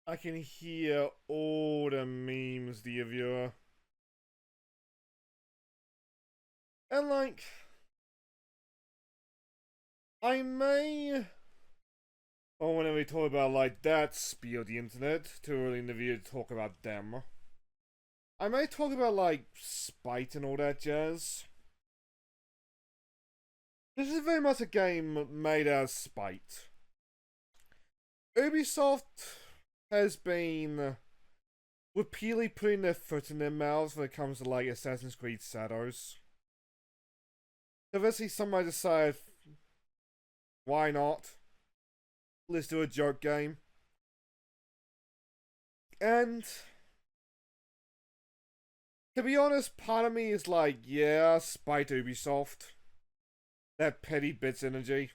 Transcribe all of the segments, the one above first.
I can hear all the memes, dear viewer. And like, I may, or whenever we talk about like that speed of the internet, too early in the video to talk about them. I may talk about like spite and all that jazz. This is very much a game made out of spite. Ubisoft has been repeatedly putting their foot in their mouths when it comes to like Assassin's Creed Shadows. Eventually somebody decided, why not? Let's do a joke game. And to be honest, part of me is like, yeah, spite Ubisoft. That petty bits energy.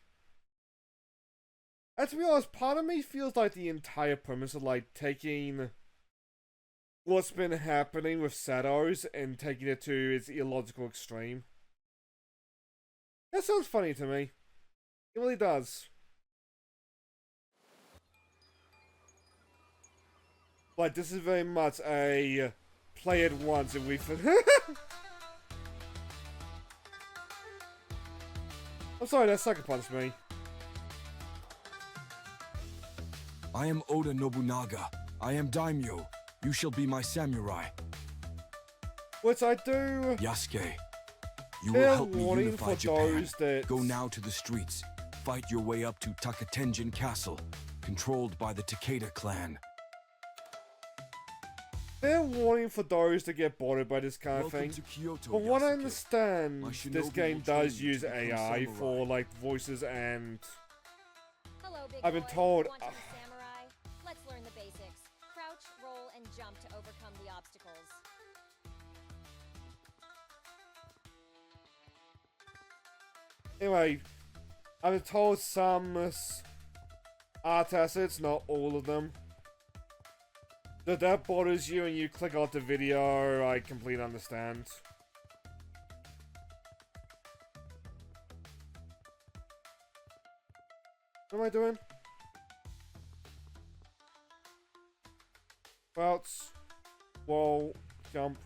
And to be honest, part of me feels like the entire premise of like taking what's been happening with Shadows and taking it to its illogical extreme. That sounds funny to me. It really does. Like, this is very much a play it once and we I'm sorry, that sucker punched me. I am Oda Nobunaga. I am daimyo. You shall be my samurai. What I do? Yasuke, you Fair will help me warning unify for Japan. those that Go now to the streets. Fight your way up to Takatenjin Castle, controlled by the Takeda clan. Fair warning for those that get bothered by this kind of Welcome thing. to Kyoto, From what I Yasuke. understand, My this shinobi game will train does you use to become AI samurai. for like voices and Hello, big I've been boy. told. Want to be samurai? Let's learn the basics. Crouch, roll, and jump to overcome the obstacles. Anyway, I've been told some art assets, not all of them. That bothers you and you click off the video, I completely understand. What am I doing? Bounce. Wall. Jump.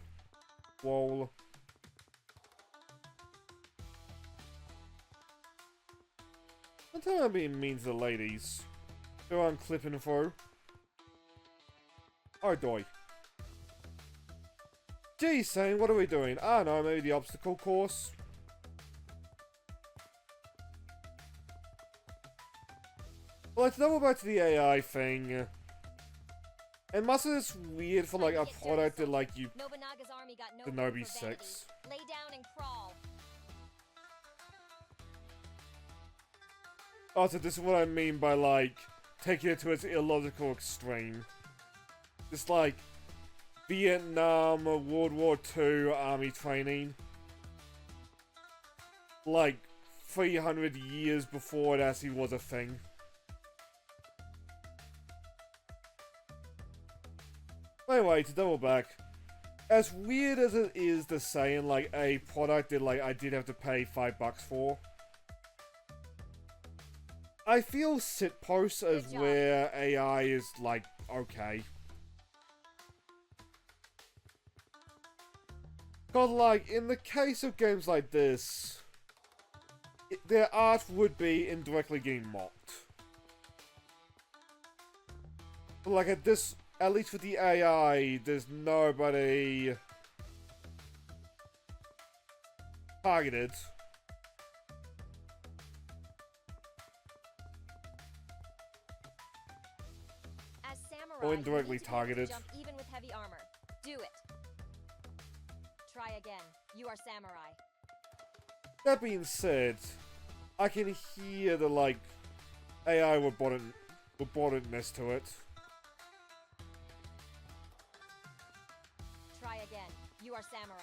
Wall. What time I being mean to the ladies? Go on clipping through. Oh, doy. Geez, Sane, what are we doing? I don't know, maybe the obstacle course? Well, let's double back to the AI thing. And mustn't it's weird for like a product that like you Nobunaga's army got no Shinobi room for vanity. 6. Lay down and crawl. Oh, so this is what I mean by like taking it to its illogical extreme. It's like Vietnam, World War II army training. Like 300 years before it actually was a thing. Anyway, to double back, as weird as it is to say in like a product that like I did have to pay $5 for, I feel shitposts as where AI is like okay. Cause like in the case of games like this, their art would be indirectly getting mocked. But like at least with the AI, there's nobody targeted. As samurai, Or indirectly you need to be able to targeted. jump even with heavy armor. Do it. Try again. You are samurai. That being said, I can hear the like AI roboticness to it. Try again. You are samurai.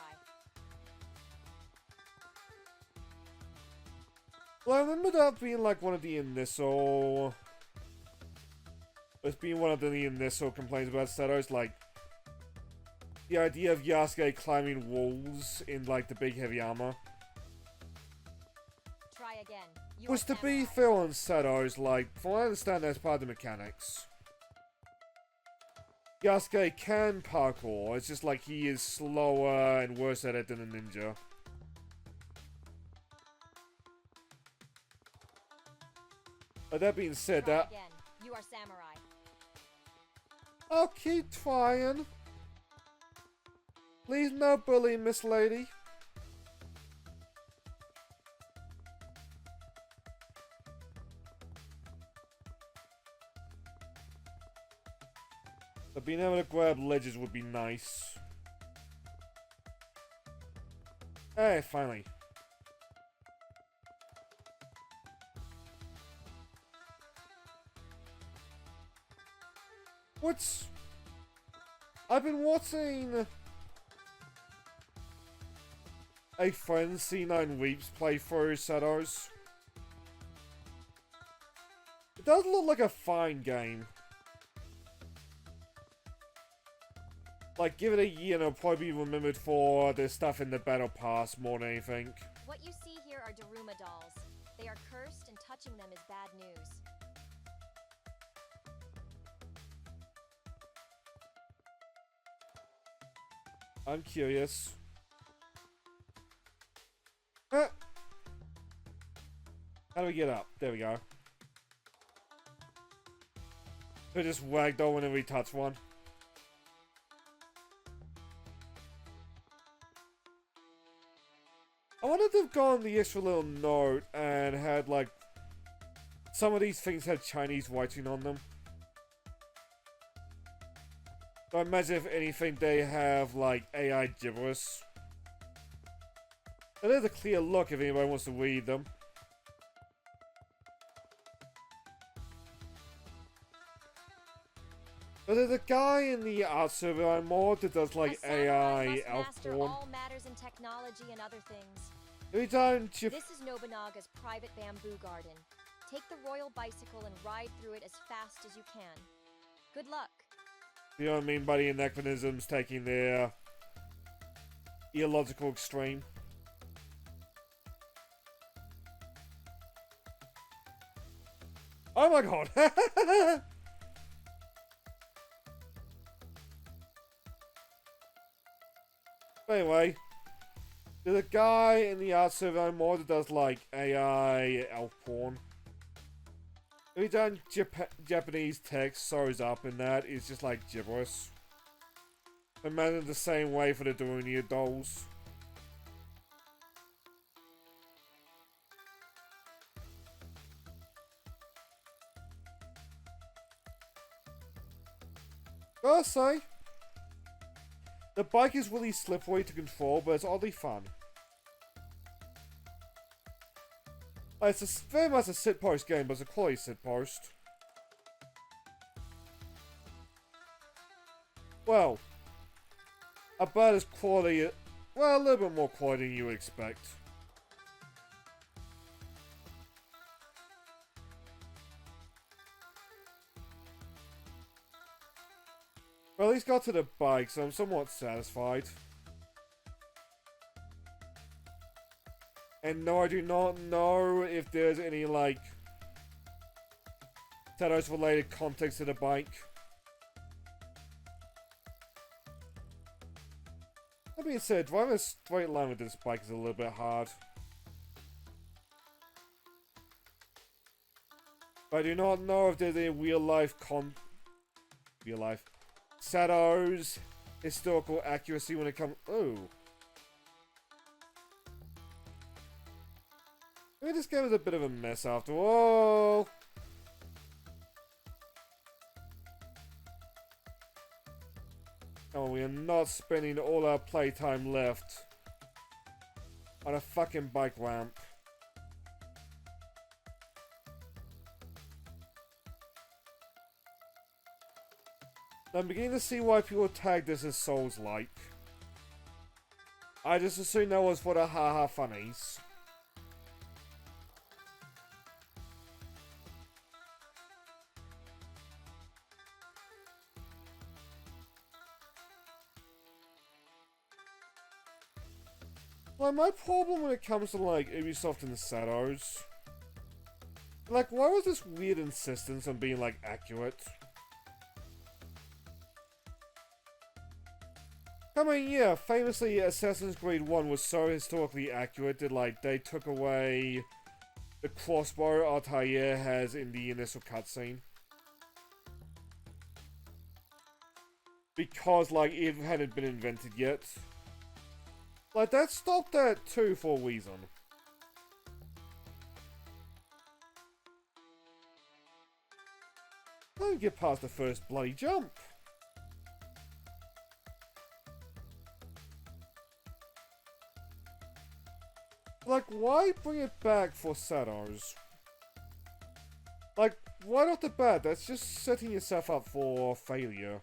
Well, I remember that being like one of the initial. It's being one of the initial complaints about Shadows, like the idea of Yasuke climbing walls in like the big heavy armor. Try again. You Which, are to be samurai. fair on Shadows, like from what I understand, that's part of the mechanics. Yasuke can parkour, it's just like he is slower and worse at it than a ninja. But that being said, Try again. You are samurai. I'll keep trying. Please no bullying, Miss Lady. But being able to grab ledges would be nice. Hey, finally. What's... I've been watching a friend C9 Weeps play through Shadows. It does look like a fine game. Like, give it a year and it'll probably be remembered for the stuff in the Battle Pass more than anything. What you see here are Daruma dolls. They are cursed, and touching them is bad news. I'm curious. How do we get up? There we go. So just ragdoll whenever we touch one. I wonder if they've gone the extra little note and had, like, some of these things had Chinese writing on them. So I imagine if anything they have, like, AI gibberish. But there's a clear look if anybody wants to read them. But there's a guy in the art server mod that does, like, AI elf master porn. all matters in technology and other things. Every time you... This is Nobunaga's private bamboo garden. Take the royal bicycle and ride through it as fast as you can. Good luck. You know what I mean by the anachronisms taking their illogical extreme? Oh my god! Anyway, there's a guy in the art server mod that does like AI elf porn. Every time Japanese text shows up in that, it's just like gibberish. Imagine the same way for the Darunia dolls. Gotta say, the bike is really slippery to control, but it's oddly fun. It's very much a sit post game, but it's a quality sit post. Well, about as quality, well, a little bit more quality than you would expect. Well, at least got to the bike, so I'm somewhat satisfied. And no, I do not know if there's any, like, Shadows-related context to the bike. That being said, driving a straight line with this bike is a little bit hard. But I do not know if there's any real-life Shadows historical accuracy when it comes... Ooh. Maybe this game is a bit of a mess after all. Oh, we are not spending all our playtime left on a fucking bike ramp. I'm beginning to see why people tag this as Souls-like. I just assumed that was for the haha funnies. Like, my problem when it comes to, like, Ubisoft and Shadows... Like, why was this weird insistence on being, like, accurate? I mean, yeah, famously Assassin's Creed 1 was so historically accurate that, like, they took away the crossbow Altair has in the initial cutscene. Because, like, it hadn't been invented yet. Like, that stopped that too for a reason. Don't get past the first bloody jump. Like, why bring it back for Shadows? Like, right off the bat, that's just setting yourself up for failure.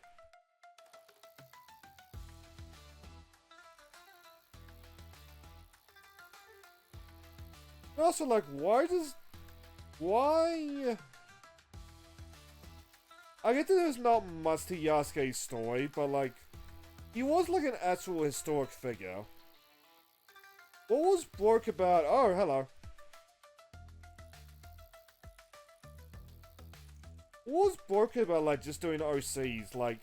And also, like, why? I get that there's not much to Yasuke's story, but, like, he was, like, an actual historic figure. What was broke about... Oh, hello. What was broken about, like, just doing OCs? Like,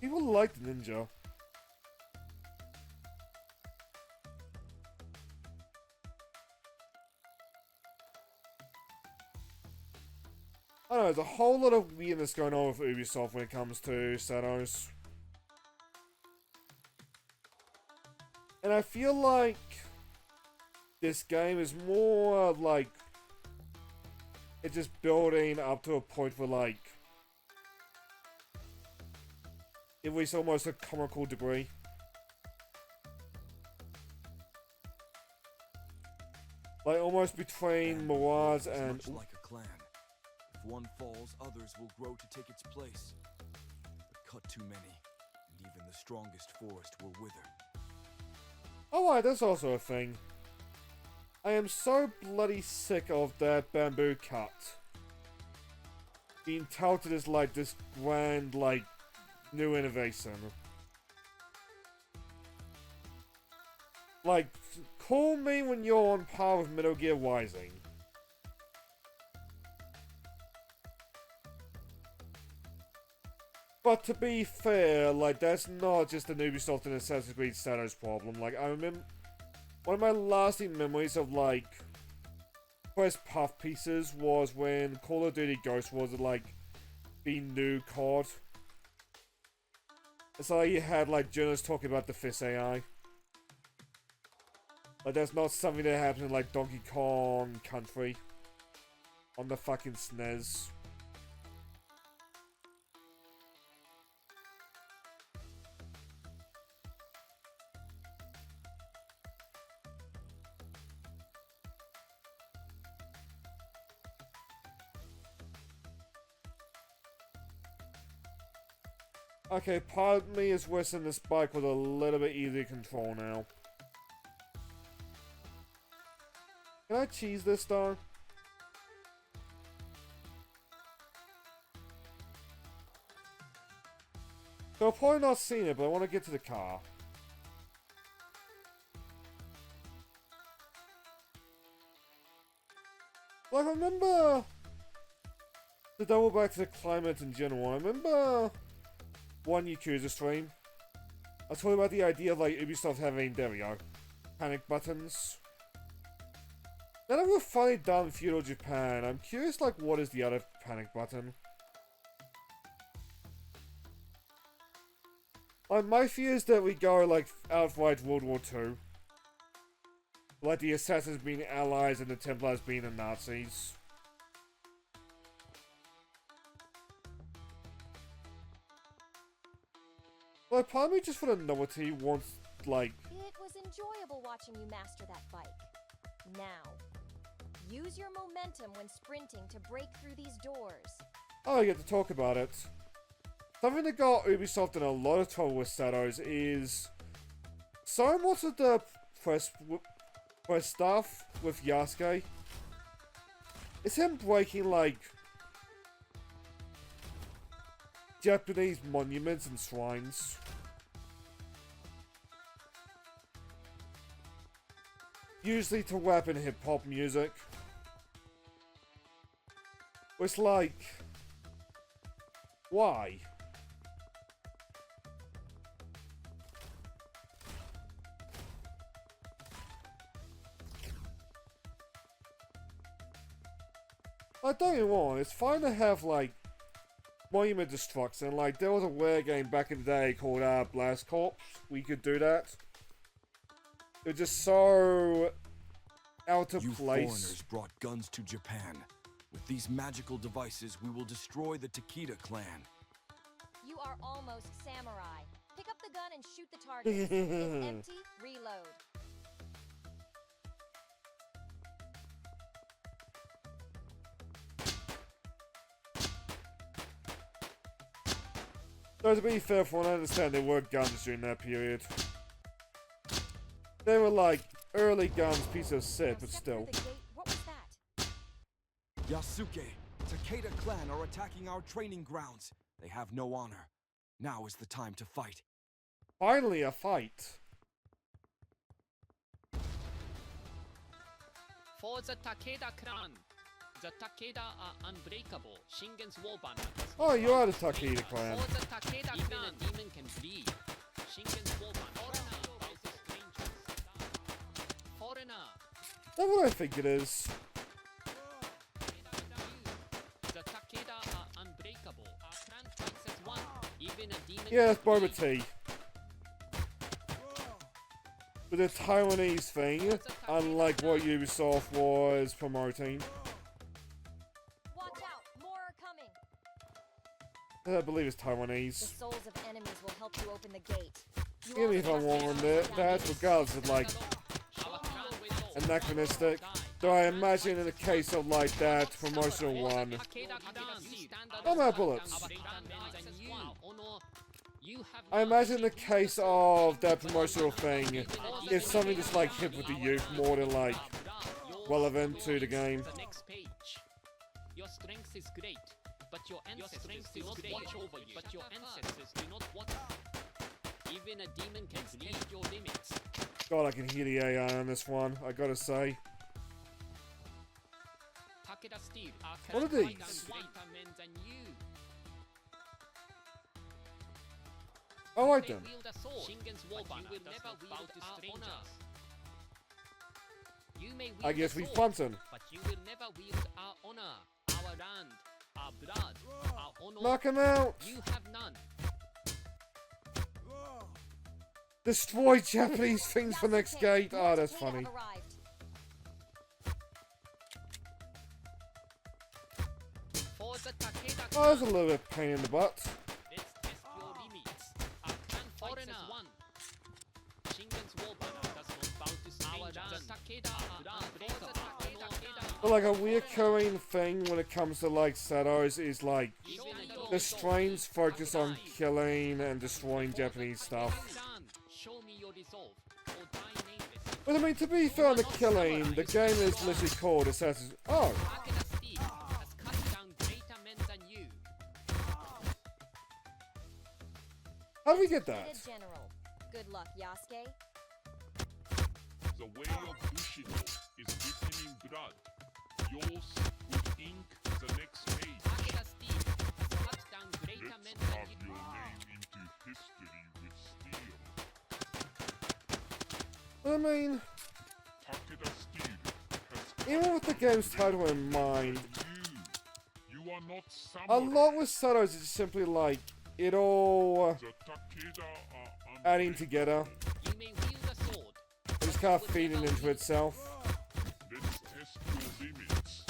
people liked Ninja. I don't know, there's a whole lot of weirdness going on with Ubisoft when it comes to Shadows. And I feel like this game is more like it's just building up to a point where, like, it reaches almost a comical degree. Like, almost between Mirage and... Much like a clan. If one falls, others will grow to take its place. But cut too many, and even the strongest forest will wither. Oh right, that's also a thing. I am so bloody sick of that bamboo cut being touted as, like, this grand, like, new innovation. Like, call me when you're on par with Metal Gear Rising. But to be fair, like, that's not just an Ubisoft and Assassin's Creed Shadows problem. Like, I remember one of my lasting memories of, like, first puff pieces was when Call of Duty Ghost was, like, the new COD. It's like you had, like, journalists talking about the FIS AI. Like, that's not something that happened in, like, Donkey Kong Country on the fucking SNES. Okay, part of me is wishing this bike was a little bit easier to control now. Can I cheese this though? So I've probably not seen it, but I want to get to the car. Like, I remember to double back to the climate in general. I remember one Yakuza stream. I was talking about the idea of, like, Ubisoft having, there we go, panic buttons. Now that we're finally done in feudal Japan, I'm curious, like, what is the other panic button? Like, my fear is that we go, like, outright World War II. Like the Assassins being allies and the Templars being the Nazis. Like, part of me just for the novelty wants, like... It was enjoyable watching you master that bike. Now, use your momentum when sprinting to break through these doors. Oh, I get to talk about it. Something that got Ubisoft in a lot of trouble with Shadows is... so much of the press stuff with Yasuke. It's him breaking, like, Japanese monuments and shrines. Usually to rap and hip-hop music. It's like... why? Like, don't get me wrong, it's fine to have, like, monument destruction. Like, there was a rare game back in the day called Blast Corps. We could do that. It was just so out of You place. foreigners brought guns to Japan. With these magical devices, we will destroy the Takeda clan. You are almost samurai. Pick up the gun and shoot the target. If empty, reload. Though to be fair, for I understand there were guns during that period. They were like early guns, piece of shit, but Step still. through the gate. What was that? Yasuke, Takeda clan are attacking our training grounds. They have no honor. Now is the time to fight. Finally, a fight. For the Takeda clan, the Takeda are unbreakable. Shingen's war banner. Oh, you are the Takeda clan. For the Takeda clan, even a demon can bleed. Shingen's war banner. Foreigner. That's what I think it is. The Takeda are unbreakable. Our clan fights as one. Even a demon. Yeah, it's can Boba bleed. Tea. With the Taiwanese thing, unlike what Ubisoft was promoting. Watch out! More are coming. I believe it's The Taiwanese. souls of enemies will help you open the gate. You Give me if also I'm have to wrong on use that, regardless of like Our clan will anachronistic. Though I imagine in a case of like that promotional one. I'm out of bullets. I imagine the case of that promotional thing is something that's like hip with the youth more than like relevant to the game. The next page. Your strength is great, but your ancestors do not watch over you. But your ancestors do not watch. Even a demon can bleed your limits. God, I can hear the AI on this one, I gotta say. Takeda Steel are What are greater these? men than you. Alright then. They wield a sword. Shingen's war banner will never bow to strangers. You may wield I guess a we sword, Funton. but you will never wield our honor, our land, our blood, our honor. Knock him out! You have none. Destroy Japanese things for next Yasuke, gate. more Ah, that's Takeda funny. have arrived. For the Takeda Oh, that's a little bit of pain in the butt. let's test your limits. Our clan fights as one. Shingen's war banner does not bow to strangers. The Takeda are unbreakable. But like a reoccurring thing when it comes to like Shadows is like the streams focus on killing and destroying Japanese stuff. Show me your resolve, or die nameless. But I mean, to be fair on the killing, the game is literally called Assassin's... Oh! Takeda Steel has cut down greater men than you. How do we get that? Defeated General. Good luck, Yasuke. The way of Bushido is written in blood. Yours would ink the next page. Takeda Steel has cut down greater men Let's than carve you. your name into history with steel. I mean, Takeda Steel has even with the game's title in mind, you are not a samurai. lot with Shadows is simply like, it all The Takeda are adding together. You may wield a sword. It's kind of feeding into itself. Let's test your limits.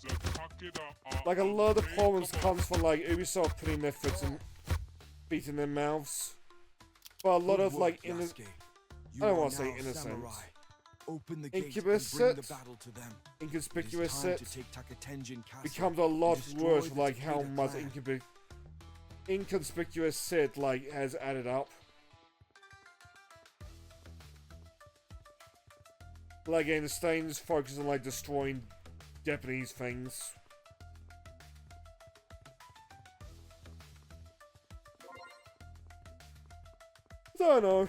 The Takeda are Like a lot of the problems unbreakable. comes from like Ubisoft putting their foot in, feet in their mouths. But a lot of like in the Yasuke. I don't You wanna are say now innocent. samurai. Open the gate Incubus and bring the sit. battle to them. inconspicuous it is time set to take Takatenjin Castle. becomes a lot Destroy worse the with like how Takeda much clan. inconspicuous set like has added up. Like again, the stains focus on like destroying Japanese things. I don't know.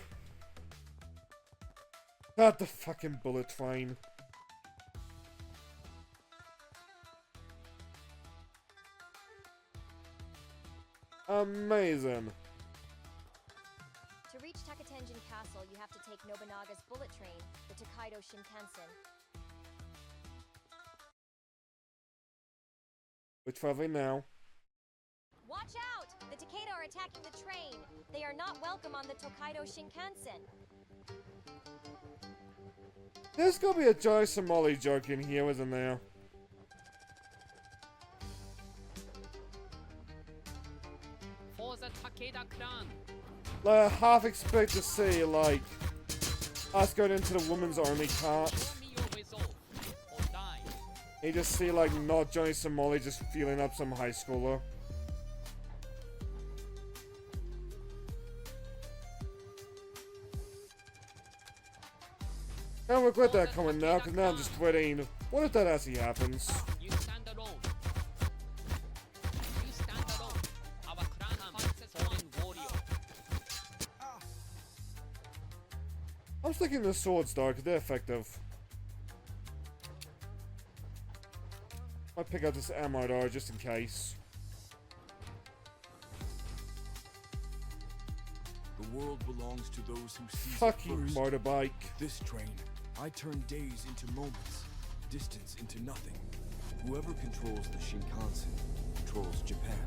God, the fucking bullet train. Amazing. To reach Takatenjin Castle, you have to take Nobunaga's bullet train, the Tokaido Shinkansen. We're traveling now. Watch out! The Takeda are attacking the train. They are not welcome on the Tokaido Shinkansen. There's gotta be a Joe Somali joke in here, isn't there? For the Takeda clan. Like, I half expect to see, like, us going into the woman's only cart. Show me your resolve, or die. You just see, like, not Johnny Somali just feeling up some high schooler. I don't regret that comment now, because now I'm just dreading, what if that actually happens? You stand alone. You stand alone. Our clan fights as one warrior. I'm sticking to the swords though, because they're effective. Might pick up this ammo though, just in case. The world belongs to those who seize it Fucking first. motorbike. This train, I turn days into moments, distance into nothing. Whoever controls the Shinkansen controls Japan.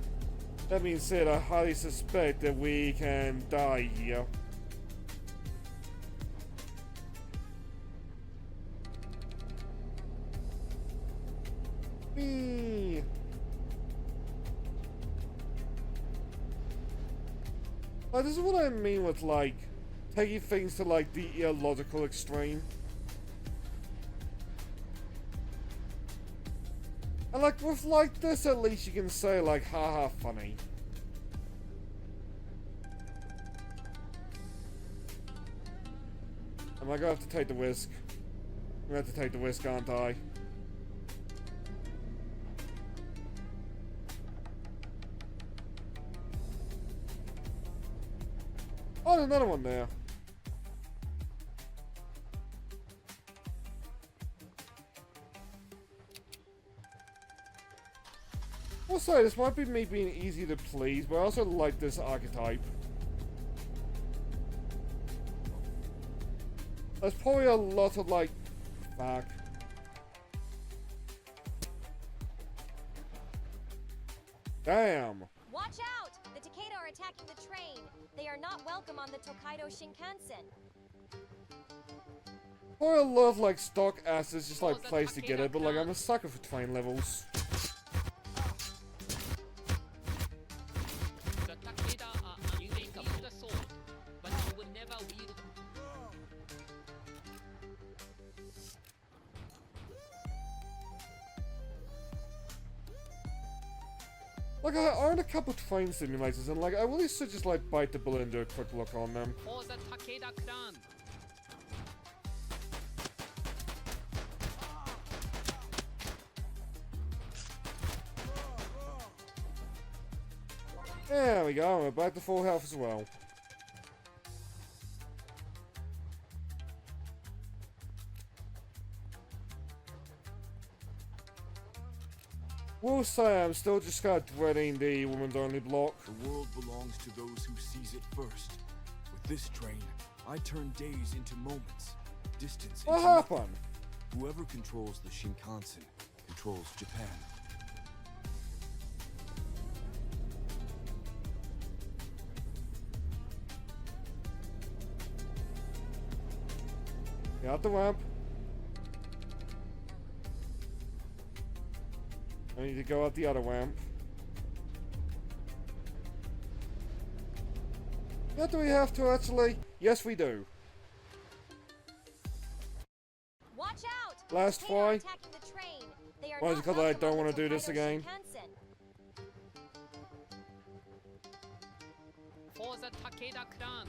That being said, I highly suspect that we can die here. Whee! Like, this is what I mean with, like, taking things to, like, the illogical extreme. And, like, with, like, this, at least you can say, like, haha, funny. Am I gonna have to take the risk? I'm gonna have to take the risk, aren't I? Oh, there's another one there. I'll say, this might be me being easy to please, but I also like this archetype. There's probably a lot of, like, fuck. Damn. Watch out! The Takeda are attacking the train. They are not welcome on the Tokaido Shinkansen. Probably a lot of, like, stock assets just, like, placed together, but, like, I'm a sucker for train levels. The Takeda are you may wield the sword, but you will never wield. Like, I own a couple train simulators, and, like, I really should just, like, bite the bullet and do a quick look on them. For the Takeda clan. There we go, we're back to full health as well. Will say I'm still just kind of dreading the woman's only block. The world belongs to those who seize it first. With this train, I turn days into moments, distance What into happened? nothing. Whoever controls the Shinkansen controls Japan. Get out the ramp. I need to go out the other ramp. Yeah, do we have to actually? Yes, we do. Watch out! Last Takeda are try. attacking the train. They are Why is not it 'cause I welcome don't on wanna the do this Tokaido again? Shinkansen. For the Takeda clan.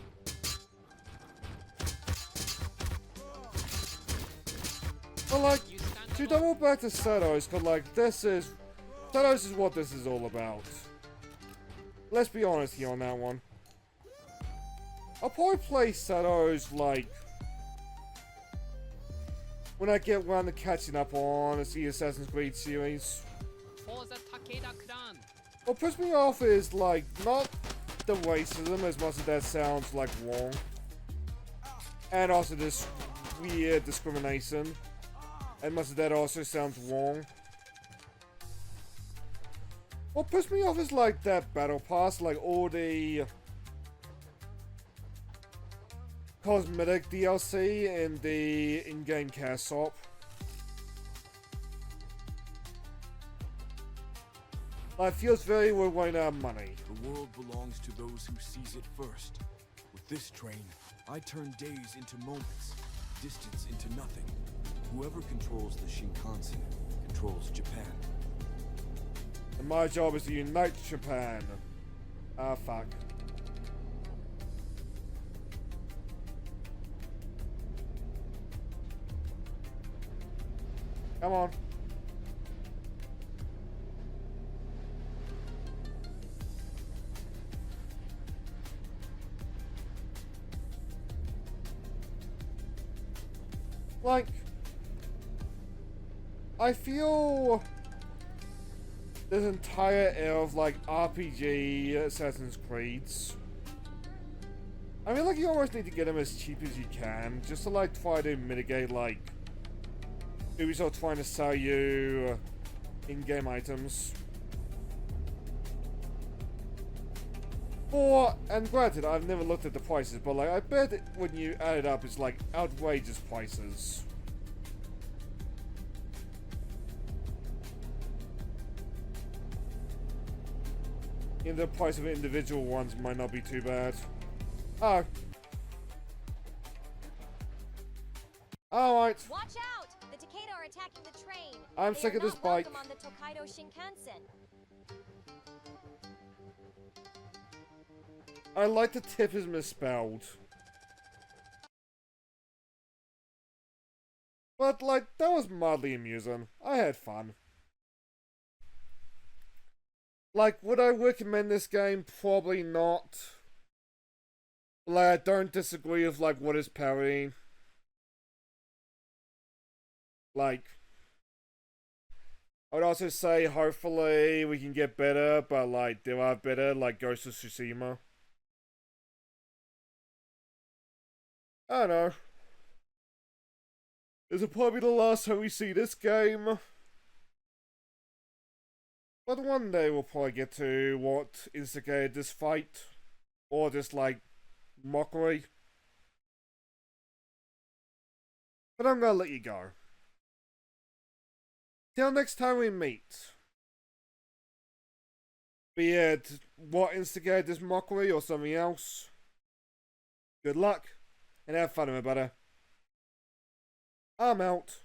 But like, You stand to alone. double back to Setos, cause like Setos is what this is all about. Let's be honest here on that one. I'll probably play Setos like when I get around to catching up on the Assassin's Creed series. For the Takeda clan. What puts me off is like not the racism as much as that sounds like wrong, and also this weird discrimination. As much as that also sounds wrong. What pissed me off is like that battle pass, like all the cosmetic DLC and the in-game cash swap. Like, feels very we're running out of money. The world belongs to those who seize it first. With this train, I turn days into moments, distance into nothing. Whoever controls the Shinkansen controls Japan. And my job is to unite Japan. Ah, fuck. Come on. Like, I feel this entire era of like RPG Assassin's Creeds, I mean, like, you always need to get them as cheap as you can, just to like try to mitigate like Ubisoft trying to sell you in-game items. And granted, I've never looked at the prices, but like, I bet when you add it up, it's like outrageous prices. And the price of individual ones might not be too bad. Oh. Alright. Watch out! The Takeda are attacking the train. I'm They sick are of this not bike. welcome on the Tokaido Shinkansen. I like the tip is misspelled. But, like, that was mildly amusing. I had fun. Like, would I recommend this game? Probably not. Like, I don't disagree with, like, what is parodying. Like, I would also say, hopefully, we can get better, but, like, there are better, like Ghost of Tsushima. I don't know. This will probably be the last time we see this game. But one day we'll probably get to what instigated this fight. Or this, like, mockery. But I'm gonna let you go. Till next time we meet. Be it what instigated this mockery or something else. Good luck. And have fun, everybody. I'm out.